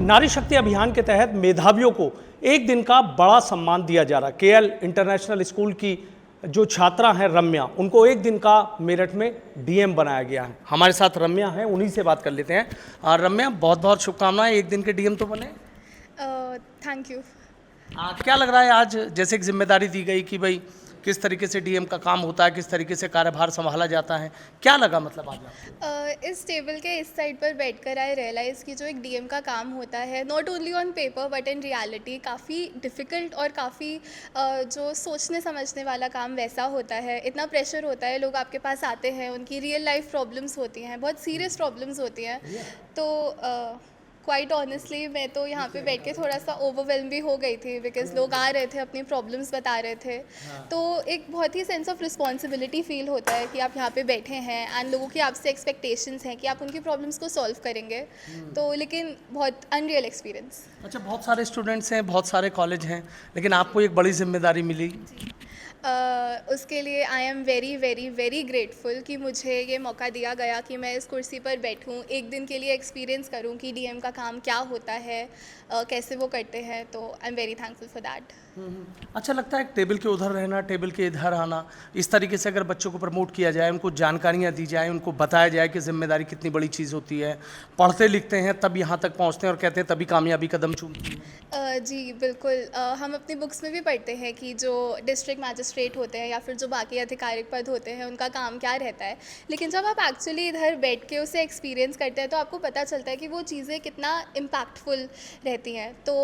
नारी शक्ति अभियान के तहत मेधावियों को एक दिन का बड़ा सम्मान दिया जा रहा है। केएल इंटरनेशनल स्कूल की जो छात्रा हैं रम्या, उनको एक दिन का मेरठ में डीएम बनाया गया है। हमारे साथ रम्या हैं, उन्हीं से बात कर लेते हैं। और रम्या, बहुत बहुत शुभकामनाएं, एक दिन के डीएम तो बने। Thank you. क्या लग रहा है आज जैसे एक जिम्मेदारी दी गई कि भाई किस तरीके से डीएम का काम होता है, किस तरीके से कार्यभार संभाला जाता है, क्या लगा मतलब आज आपको? इस टेबल के इस साइड पर बैठकर आई रियलाइज़ कि जो एक डीएम का काम होता है not only on paper but in reality काफ़ी डिफ़िकल्ट और काफ़ी जो सोचने समझने वाला काम वैसा होता है। इतना प्रेशर होता है, लोग आपके पास आते हैं, उनकी रियल लाइफ प्रॉब्लम्स होती हैं, बहुत सीरियस प्रॉब्लम्स होती हैं। तो क्वाइट ऑनेस्टली मैं तो यहाँ पे बैठ के थोड़ा सा ओवरवेल्म भी हो गई थी बिकॉज लोग आ रहे थे, अपनी प्रॉब्लम्स बता रहे थे। तो एक बहुत ही सेंस ऑफ रिस्पॉन्सिबिलिटी फील होता है कि आप यहाँ पे बैठे हैं एंड लोगों की आपसे एक्सपेक्टेशंस हैं कि आप उनकी प्रॉब्लम्स को सॉल्व करेंगे। तो लेकिन बहुत अनरियल एक्सपीरियंस। अच्छा, बहुत सारे स्टूडेंट्स हैं, बहुत सारे कॉलेज हैं, लेकिन आपको एक बड़ी जिम्मेदारी मिली। उसके लिए आई am very very very grateful कि मुझे ये मौका दिया गया कि मैं इस कुर्सी पर बैठूं, एक दिन के लिए एक्सपीरियंस करूं कि डीएम का काम क्या होता है, कैसे वो करते हैं। तो आई am very thankful for that. अच्छा लगता है टेबल के उधर रहना, टेबल के इधर आना, इस तरीके से अगर बच्चों को प्रमोट किया जाए, उनको जानकारियाँ दी जाए, उनको बताया जाए कि जिम्मेदारी कितनी बड़ी चीज़ होती है। पढ़ते लिखते हैं तब यहाँ तक पहुँचते हैं और कहते हैं तभी कामयाबी कदम चूमती है। जी बिल्कुल। हम अपनी बुक्स में भी पढ़ते हैं कि जो डिस्ट्रिक्ट मैजिस्ट्रेट होते हैं या फिर जो बाकी आधिकारिक पद होते हैं उनका काम क्या रहता है, लेकिन जब आप एक्चुअली इधर बैठ के उसे एक्सपीरियंस करते हैं तो आपको पता चलता है कि वो चीज़ें कितना इम्पैक्टफुल रहती हैं। तो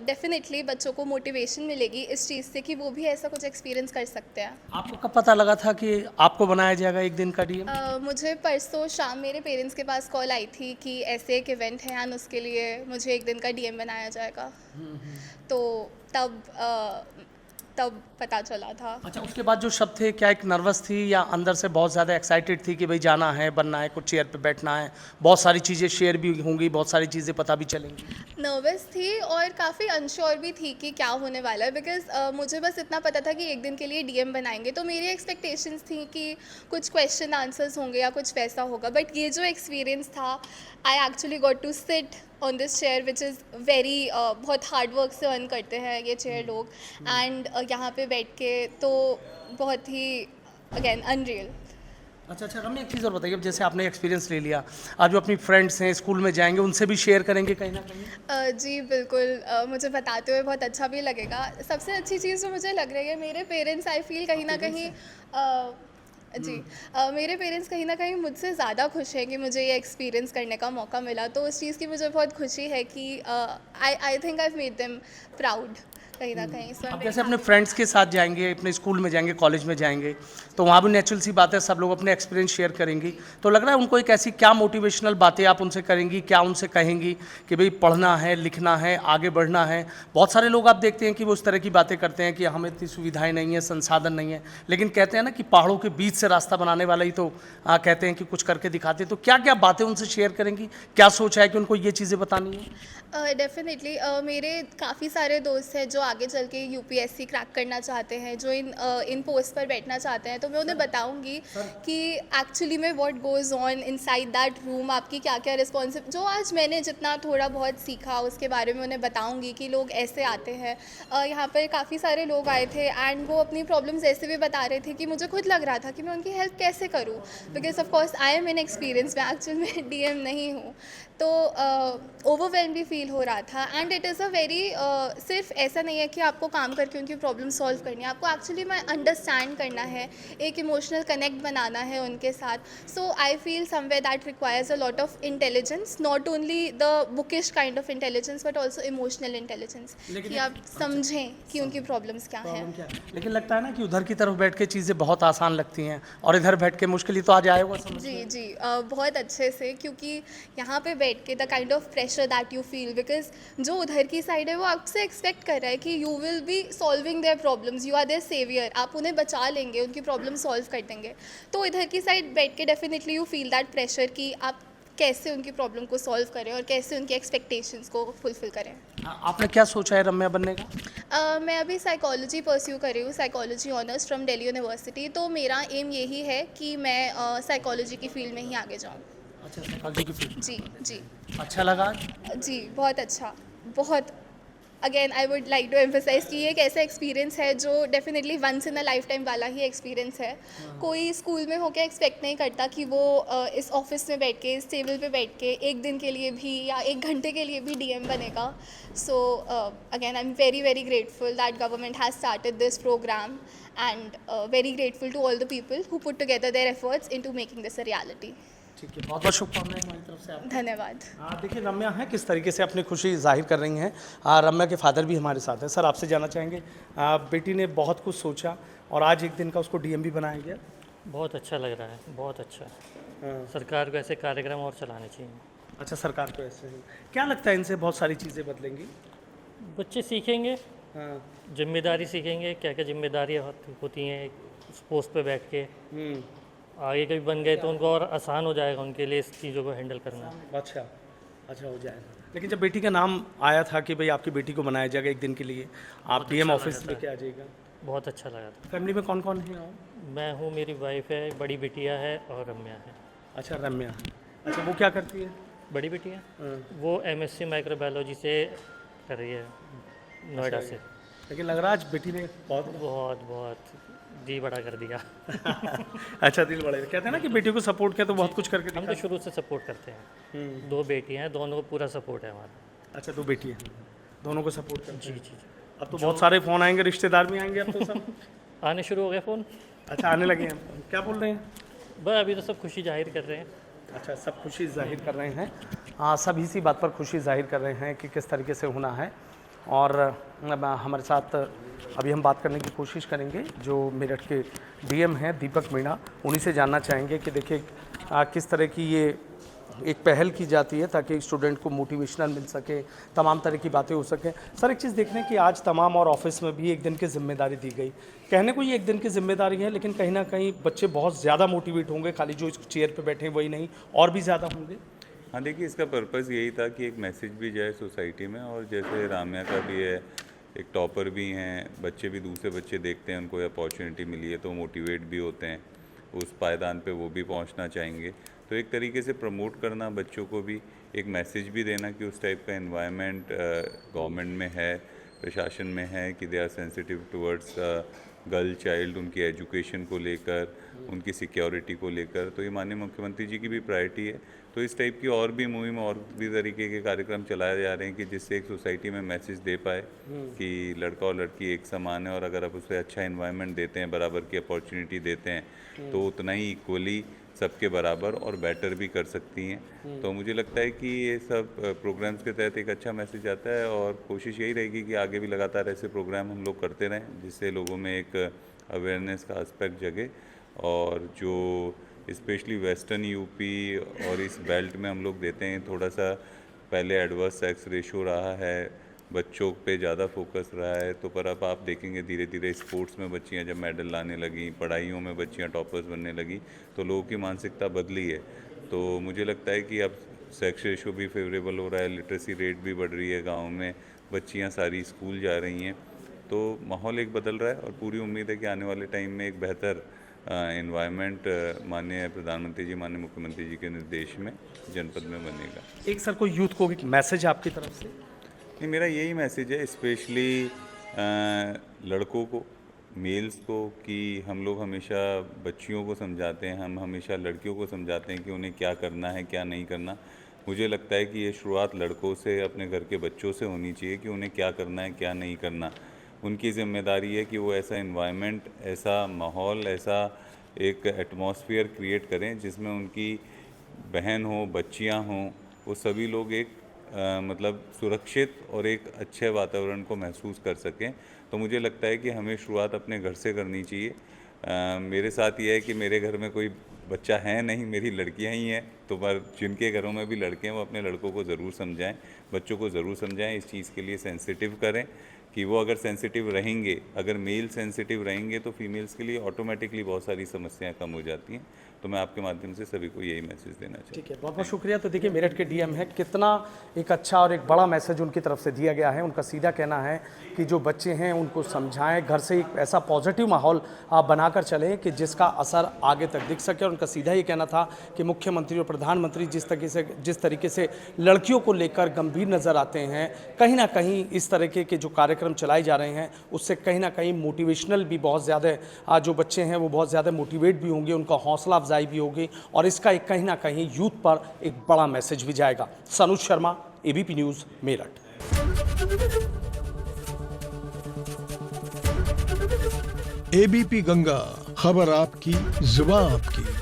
डेफिनेटली बच्चों को मोटिवेशन मिलेगी इस चीज़ से कि वो भी ऐसा कुछ एक्सपीरियंस कर सकते हैं। आपको कब पता लगा था कि आपको बनाया जाएगा एक दिन का डीएम? मुझे परसों शाम मेरे पेरेंट्स के पास कॉल आई थी कि ऐसे एक इवेंट है एंड उसके लिए मुझे एक दिन का डीएम बनाया जाएगा। तो तब पता चला था। अच्छा, उसके बाद जो शब्द थे, क्या एक नर्वस थी या अंदर से बहुत ज़्यादा एक्साइटेड थी कि भाई जाना है, बनना है, कुछ चेयर पे बैठना है, बहुत सारी चीज़ें शेयर भी होंगी, बहुत सारी चीज़ें पता भी चलेंगी? नर्वस थी और काफ़ी अनश्योर भी थी कि क्या होने वाला है बिकॉज मुझे बस इतना पता था कि एक दिन के लिए डीएम बनाएंगे, तो मेरी एक्सपेक्टेशंस थी कि कुछ क्वेश्चन आंसर्स होंगे या कुछ वैसा होगा। बट ये जो एक्सपीरियंस था, I actually got to sit on this chair which is very बहुत हार्ड वर्क से अर्न करते हैं ये चेयर लोग, एंड यहाँ पे बैठ के तो बहुत ही अगेन अनरियल। अच्छा, रम्या, एक चीज़ और बताइए, अब जैसे आपने एक्सपीरियंस ले लिया, आज जो अपनी फ्रेंड्स हैं स्कूल में जाएंगे, उनसे भी शेयर करेंगे कहीं ना कहीं? जी बिल्कुल। मुझे बताते हुए बहुत अच्छा भी लगेगा। सबसे अच्छी चीज़ जो मुझे लग रही है, मेरे पेरेंट्स आई फील कहीं ना कहीं मेरे पेरेंट्स कहीं ना कहीं मुझसे ज़्यादा खुश हैं कि मुझे ये एक्सपीरियंस करने का मौका मिला। तो उस चीज़ की मुझे बहुत खुशी है कि I think I made them proud कहीं ना कहीं। अब जैसे अपने फ्रेंड्स के साथ जाएंगे, अपने स्कूल में जाएंगे, कॉलेज में जाएंगे, तो वहाँ भी नेचुरल सी बात है, सब लोग अपने एक्सपीरियंस शेयर करेंगी। तो लग रहा है उनको एक ऐसी क्या मोटिवेशनल बातें आप उनसे करेंगी, क्या उनसे कहेंगी कि भाई पढ़ना है, लिखना है, आगे बढ़ना है? बहुत सारे लोग आप देखते हैं कि वो उस तरह की बातें करते हैं कि हमें इतनी सुविधाएं नहीं है, संसाधन नहीं है, लेकिन कहते हैं ना कि पहाड़ों के बीच से रास्ता बनाने वाला ही तो कहते हैं कि कुछ करके दिखाते हैं। तो क्या क्या बातें उनसे शेयर करेंगी, क्या सोचा है कि उनको ये चीज़ें बतानी है? डेफिनेटली मेरे काफ़ी सारे दोस्त हैं जो आगे चल के यूपीएससी क्रैक करना चाहते हैं, जो इन पोस्ट पर बैठना चाहते हैं। तो मैं उन्हें बताऊंगी कि एक्चुअली में what goes on inside that room, आपकी क्या क्या रिस्पॉन्सिब, जो आज मैंने जितना थोड़ा बहुत सीखा उसके बारे में उन्हें बताऊंगी कि लोग ऐसे आते हैं। यहाँ पर काफ़ी सारे लोग आए थे एंड वो अपनी प्रॉब्लम्स ऐसे भी बता रहे थे कि मुझे खुद लग रहा था कि मैं उनकी हेल्प कैसे करूँ, because of course I am in experience, मैं एक्चुअल में डीएम नहीं हूँ। तो ओवरवेल्म भी फील हो रहा था and it is a very सिर्फ ऐसा नहीं है कि आपको काम करके उनकी प्रॉब्लम सॉल्व करनी है, आपको एक्चुअली में अंडरस्टैंड करना है, एक इमोशनल कनेक्ट बनाना है उनके साथ। So I feel somewhere that requires a lot of intelligence, not only the bookish kind of intelligence but also emotional intelligence, कि आप समझें कि उनकी प्रॉब्लम्स क्या हैं। लेकिन लगता है ना कि उधर की तरफ बैठ के चीज़ें बहुत आसान लगती हैं और इधर बैठ के मुश्किल ही तो आ जाए वो समझ। जी बहुत अच्छे से, क्योंकि यहाँ पे बैठ के the kind of pressure that you feel, because जो उधर की साइड है वो आपसे एक्सपेक्ट कर रहा है कि you will be solving their problems, you are their saviour, आप उन्हें बचा लेंगे, उनकी प्रॉब्लम सॉल्व कर देंगे। तो इधर की साइड बैठ के definitely you feel that pressure कि आप कैसे उनकी प्रॉब्लम को सॉल्व करें और कैसे उनकी एक्सपेक्टेशंस को फुलफिल करें। आपने क्या सोचा है रम्या बनने का? मैं अभी साइकोलॉजी परस्यू कर रही हूँ, psychology honours from Delhi university. तो मेरा एम यही है कि मैं साइकोलॉजी की फील्ड में ही आगे जाऊँ। अच्छा, साइकोलॉजी की फील्ड। जी जी अच्छा लगा? जी, बहुत अच्छा, बहुत। Again I would like to emphasise कि ये एक ऐसा एक्सपीरियंस है जो definitely once in a lifetime वाला ही एक्सपीरियंस है। कोई स्कूल में होके एक्सपेक्ट नहीं करता कि वो इस ऑफिस में बैठ के, इस टेबल पे बैठ के एक दिन के लिए भी या 1 घंटे के लिए भी डीएम बनेगा। So again I am very very grateful that government has started this programme and very grateful to all the people who put together their efforts into making this a reality. ठीक है, बहुत बहुत शुभकामनाएं हमारी तरफ से आपको। धन्यवाद। देखिए रम्या है किस तरीके से अपनी खुशी जाहिर कर रही हैं। रम्या के फादर भी हमारे साथ हैं। सर आपसे जानना चाहेंगे, बेटी ने बहुत कुछ सोचा और आज एक दिन का उसको डीएम भी बनाया गया। बहुत अच्छा लग रहा है, बहुत अच्छा। हाँ। सरकार को ऐसे कार्यक्रम और चलाने चाहिए। अच्छा, सरकार को ऐसे ही क्या लगता है इनसे बहुत सारी चीज़ें बदलेंगी? बच्चे सीखेंगे, हाँ। जिम्मेदारी सीखेंगे, क्या क्या जिम्मेदारियाँ होती हैं उस पोस्ट पे बैठ के। आगे कभी बन गए तो उनको और आसान हो जाएगा उनके लिए इस चीज़ों को हैंडल करना। अच्छा, अच्छा हो जाएगा। लेकिन जब बेटी का नाम आया था कि भाई आपकी बेटी को बनाया जाएगा एक दिन के लिए, आप डीएम अच्छा ऑफिस लगा था। लेके आ जाइएगा। बहुत अच्छा लगा था। फैमिली में कौन कौन है और? मैं हूँ, मेरी वाइफ है, बड़ी बिटिया है और रम्या है। अच्छा, रम्या। अच्छा, वो क्या करती है? बड़ी बिटिया हाँ। वो MSc माइक्रोबायोलॉजी से कर रही है, नोएडा से। लेकिन लग रहा है आज बेटी ने बहुत बहुत बहुत जी बड़ा कर दिया। अच्छा दिल बड़े कहते हैं ना कि बेटी को सपोर्ट किया तो बहुत कुछ करके हम दिखा। तो शुरू से सपोर्ट करते हैं। 2 बेटियाँ हैं, दोनों को पूरा सपोर्ट है हमारा। अच्छा, 2 बेटी है, दोनों को सपोर्ट करते जी हैं। जी जी। अब तो बहुत सारे फ़ोन आएंगे, रिश्तेदार भी आएंगे अब तो सब। आने शुरू हो गए फ़ोन। अच्छा, आने लगे हैं। क्या बोल रहे हैं? बस अभी तो सब खुशी जाहिर कर रहे हैं। अच्छा, सब खुशी जाहिर कर रहे हैं। हाँ, सब इसी बात पर खुशी जाहिर कर रहे हैं कि किस तरीके से होना है। और हमारे साथ अभी हम बात करने की कोशिश करेंगे जो मेरठ के डीएम हैं दीपक मीणा, उन्हीं से जानना चाहेंगे कि देखिए किस तरह की ये एक पहल की जाती है ताकि स्टूडेंट को मोटिवेशनल मिल सके, तमाम तरह की बातें हो सकें। सर एक चीज़ देख रहे हैं कि आज तमाम और ऑफिस में भी एक दिन की जिम्मेदारी दी गई। कहने को ये एक दिन की जिम्मेदारी है, लेकिन कहीं ना कहीं बच्चे बहुत ज़्यादा मोटिवेट होंगे, खाली जो इस चेयर पे बैठे हैं वही नहीं, और भी ज़्यादा होंगे। हाँ देखिए, इसका पर्पज़ यही था कि एक मैसेज भी जाए सोसाइटी में, और जैसे राम्या का भी है, एक टॉपर भी हैं, बच्चे भी दूसरे बच्चे देखते हैं, उनको अपॉर्चुनिटी मिली है तो मोटिवेट भी होते हैं, उस पायदान पे वो भी पहुंचना चाहेंगे। तो एक तरीके से प्रमोट करना, बच्चों को भी एक मैसेज भी देना कि उस टाइप का एनवायरनमेंट गवर्नमेंट में है, प्रशासन में है, कि they are sensitive towards girl child, उनकी एजुकेशन को लेकर, उनकी सिक्योरिटी को लेकर। तो ये माननीय मुख्यमंत्री जी की भी प्रायोरिटी है। तो इस टाइप की और भी मुहिम और भी तरीके के कार्यक्रम चलाए जा रहे हैं कि जिससे एक सोसाइटी में मैसेज दे पाए कि लड़का और लड़की एक समान है, और अगर आप उसे अच्छा एनवायरनमेंट देते हैं, बराबर की अपॉर्चुनिटी देते हैं, तो उतना ही इक्वली सबके बराबर और बेटर भी कर सकती हैं। तो मुझे लगता है कि ये सब प्रोग्राम्स के तहत एक अच्छा मैसेज आता है, और कोशिश यही रहेगी कि आगे भी लगातार ऐसे प्रोग्राम हम लोग करते रहें, जिससे लोगों में एक अवेयरनेस का एस्पेक्ट जगे। और जो स्पेशली वेस्टर्न यूपी और इस बेल्ट में हम लोग देते हैं, थोड़ा सा पहले एडवर्स सेक्स रेशो रहा है, बच्चों पे ज़्यादा फोकस रहा है, तो पर अब आप देखेंगे धीरे धीरे स्पोर्ट्स में बच्चियां जब मेडल लाने लगी, पढ़ाइयों में बच्चियां टॉपर्स बनने लगी, तो लोगों की मानसिकता बदली है। तो मुझे लगता है कि अब सेक्स रेशो भी फेवरेबल हो रहा है, लिटरेसी रेट भी बढ़ रही है, गाँव में बच्चियाँ सारी स्कूल जा रही हैं, तो माहौल एक बदल रहा है, और पूरी उम्मीद है कि आने वाले टाइम में एक बेहतर एनवायरनमेंट माननीय प्रधानमंत्री जी, माननीय मुख्यमंत्री जी के निर्देश में जनपद में बनेगा। एक सर को यूथ को एक मैसेज आपकी तरफ से? नहीं, मेरा यही मैसेज है स्पेशली लड़कों को, मेल्स को, कि हम लोग हमेशा बच्चियों को समझाते हैं, हम हमेशा लड़कियों को समझाते हैं कि उन्हें क्या करना है, क्या नहीं करना। मुझे लगता है कि ये शुरुआत लड़कों से, अपने घर के बच्चों से होनी चाहिए कि उन्हें क्या करना है, क्या नहीं करना। उनकी ज़िम्मेदारी है कि वो ऐसा एनवायरनमेंट, ऐसा माहौल, ऐसा एक एटमॉस्फेयर क्रिएट करें जिसमें उनकी बहन हो, बच्चियां हों, वो सभी लोग एक मतलब सुरक्षित और एक अच्छे वातावरण को महसूस कर सकें। तो मुझे लगता है कि हमें शुरुआत अपने घर से करनी चाहिए। मेरे साथ ये है कि मेरे घर में कोई बच्चा है नहीं, मेरी लड़कियां ही हैं, तो पर जिनके घरों में भी लड़के हैं वो अपने लड़कों को ज़रूर समझाएं, बच्चों को ज़रूर समझाएं, इस चीज़ के लिए सेंसिटिव करें कि वो अगर सेंसिटिव रहेंगे, अगर मेल सेंसिटिव रहेंगे, तो फीमेल्स के लिए ऑटोमेटिकली बहुत सारी समस्याएं कम हो जाती हैं। तो मैं आपके माध्यम से सभी को यही मैसेज देना चाहता हूँ। ठीक है, बहुत बहुत शुक्रिया। तो देखिए मेरठ के डीएम है, कितना एक अच्छा और एक बड़ा मैसेज उनकी तरफ से दिया गया है। उनका सीधा कहना है कि जो बच्चे हैं उनको समझाएं, घर से एक ऐसा पॉजिटिव माहौल आप बनाकर चलें कि जिसका असर आगे तक दिख सके। और उनका सीधा ये कहना था कि मुख्यमंत्री और प्रधानमंत्री जिस तरीके से लड़कियों को लेकर गंभीर नज़र आते हैं, कहीं ना कहीं इस तरीके के जो कार्यक्रम चलाए जा रहे हैं उससे कहीं ना कहीं मोटिवेशनल भी बहुत ज़्यादा जो बच्चे हैं वो बहुत ज़्यादा मोटिवेट भी होंगे, उनका हौसला अफजाई भी होगी और इसका एक कहीं ना कहीं यूथ पर एक बड़ा मैसेज भी जाएगा। Sanuj Sharma, ABP news, Meerut. ABP Ganga, खबर आपकी, जुबान आपकी।